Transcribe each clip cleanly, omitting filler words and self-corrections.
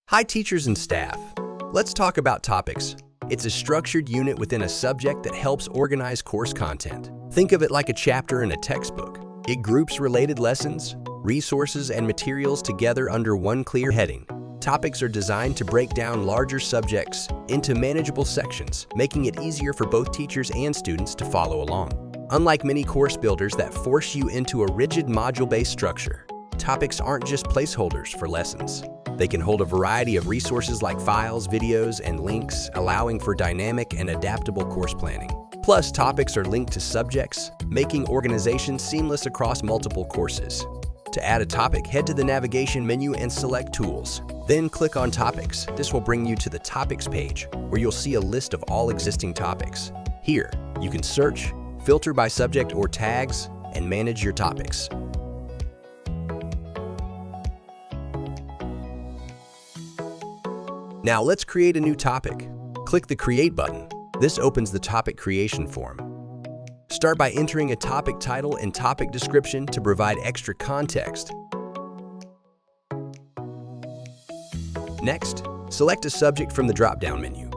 Hi teachers and staff. Let's talk about topics. It's a structured unit within a subject that helps organize course content. Think of it like a chapter in a textbook. It groups related lessons, resources, and materials together under one clear heading. Topics are designed to break down larger subjects into manageable sections, making it easier for both teachers and students to follow along. Unlike many course builders that force you into a rigid module-based structure, topics aren't just placeholders for lessons. They can hold a variety of resources like files, videos, and links, allowing for dynamic and adaptable course planning. Plus, topics are linked to subjects, making organization seamless across multiple courses. To add a topic, head to the navigation menu and select Tools. Then click on Topics. This will bring you to the Topics page, where you'll see a list of all existing topics. Here, you can search, filter by subject or tags, and manage your topics. Now let's create a new topic. Click the Create button. This opens the topic creation form. Start by entering a topic title and topic description to provide extra context. Next, select a subject from the drop-down menu.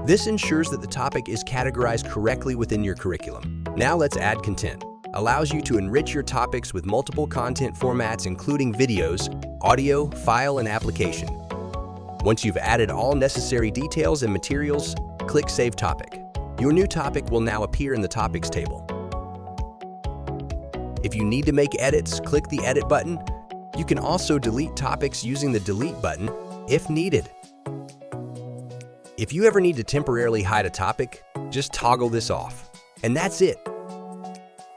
This ensures that the topic is categorized correctly within your curriculum. Now let's add content. Allows you to enrich your topics with multiple content formats including videos, audio, file, and application. Once you've added all necessary details and materials, click Save Topic. Your new topic will now appear in the Topics table. If you need to make edits, click the Edit button. You can also delete topics using the Delete button if needed. If you ever need to temporarily hide a topic, just toggle this off. And that's it.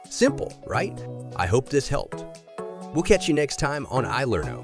Simple, right? I hope this helped. We'll catch you next time on ilerno.